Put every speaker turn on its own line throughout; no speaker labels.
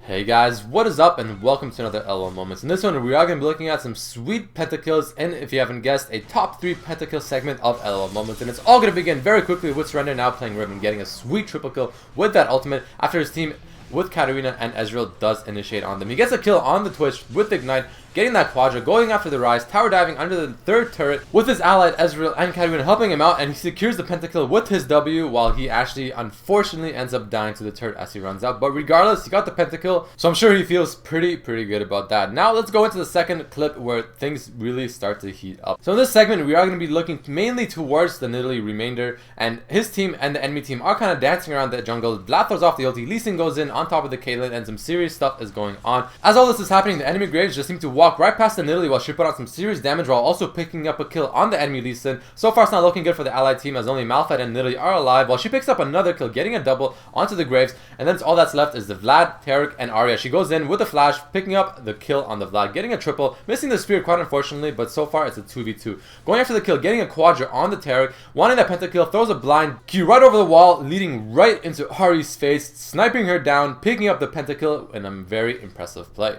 Hey guys, what is up and welcome to another LOL Moments. In this one we are going to be looking at some sweet pentakills and, if you haven't guessed, a top 3 pentakill segment of LOL Moments. And it's all going to begin very quickly with Surrender now playing Riven, getting a sweet triple kill with that ultimate after his team with Katarina and Ezreal does initiate on them. He gets a kill on the Twitch with Ignite, getting that Quadra, going after the Rise, tower diving under the third turret with his allied Ezreal and Katarina helping him out, and he secures the pentakill with his W while he actually unfortunately ends up dying to the turret as he runs out. But regardless, he got the pentakill, so I'm sure he feels pretty good about that. Now let's go into the second clip where things really start to heat up. So in this segment we are going to be looking mainly towards the Nidalee remainder, and his team and the enemy team are kind of dancing around the jungle. Vlad throws off the ulti, Lee Sin goes in on top of the Caitlyn, and some serious stuff is going on. As all this is happening, the enemy Graves just seem to walk right past the Nidalee while she put out some serious damage while also picking up a kill on the enemy Lee Sin. So far it's not looking good for the allied team as only Malphite and Nidalee are alive, while she picks up another kill, getting a double onto the Graves, and then all that's left is the Vlad, Taric, and Arya. She goes in with a flash, picking up the kill on the Vlad, getting a triple, missing the spear quite unfortunately, but so far it's a 2v2. Going after the kill, getting a Quadra on the Taric, wanting that pentakill, throws a blind Q right over the wall, leading right into Ahri's face, sniping her down, picking up the pentakill in a very impressive play.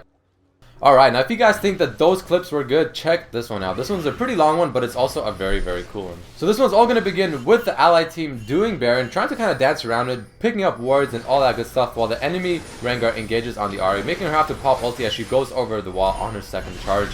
Alright, now if you guys think that those clips were good, check this one out. This one's a pretty long one, but it's also a very cool one. So this one's all going to begin with the allied team doing Baron, trying to kind of dance around it, picking up wards and all that good stuff, while the enemy Rengar engages on the Ahri, making her have to pop ulti as she goes over the wall on her second charge.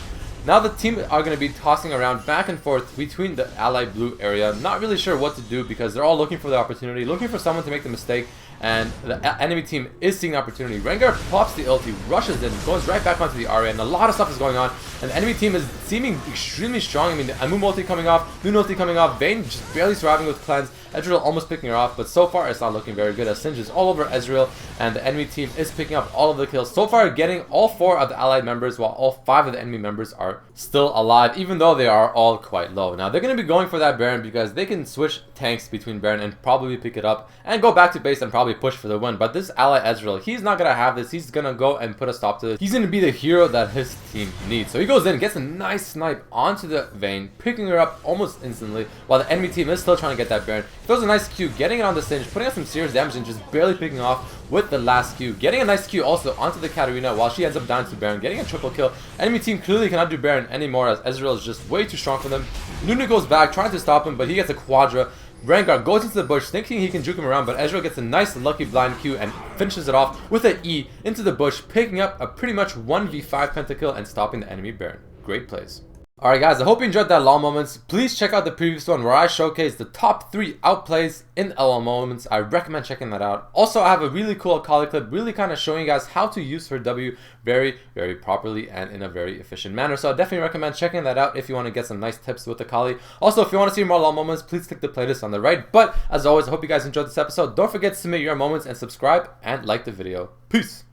Now the team are going to be tossing around back and forth between the allied blue area, not really sure what to do because they're all looking for the opportunity, looking for someone to make the mistake, and the enemy team is seeing the opportunity. Rengar pops the ulti, rushes in, goes right back onto the Ahri, and a lot of stuff is going on, and the enemy team is seeming extremely strong. I mean, the Amumu ulti coming off, Moon ulti coming off, Vayne just barely surviving with cleanse, Ezreal almost picking her off, but so far it's not looking very good as Singed is all over Ezreal, and the enemy team is picking up all of the kills. So far getting all 4 of the allied members, while all 5 of the enemy members are still alive, even though they are all quite low. Now they're going to be going for that Baron because they can switch tanks between Baron and probably pick it up and go back to base and probably push for the win. But this ally Ezreal, he's not going to have this. He's going to go and put a stop to it. He's going to be the hero that his team needs. So he goes in, gets a nice snipe onto the Vayne, picking her up almost instantly, while the enemy team is still trying to get that Baron. He throws a nice Q, getting it on the Singed, putting out some serious damage and just barely picking off with the last Q. Getting a nice Q also onto the Katarina while she ends up down to Baron, getting a triple kill. Enemy team clearly cannot do Baron anymore as Ezreal is just way too strong for them. Luna goes back, trying to stop him, but he gets a Quadra. Rengar goes into the bush, thinking he can juke him around, but Ezreal gets a nice lucky blind Q and finishes it off with an E into the bush, picking up a pretty much 1v5 pentakill and stopping the enemy Baron. Great plays. Alright guys, I hope you enjoyed that LOL Moments. Please check out the previous one where I showcase the top 3 outplays in LOL Moments. I recommend checking that out. Also, I have a really cool Akali clip really kind of showing you guys how to use her W very properly and in a very efficient manner. So I definitely recommend checking that out if you want to get some nice tips with Akali. Also, if you want to see more LOL Moments, please click the playlist on the right. But as always, I hope you guys enjoyed this episode. Don't forget to submit your moments and subscribe and like the video. Peace!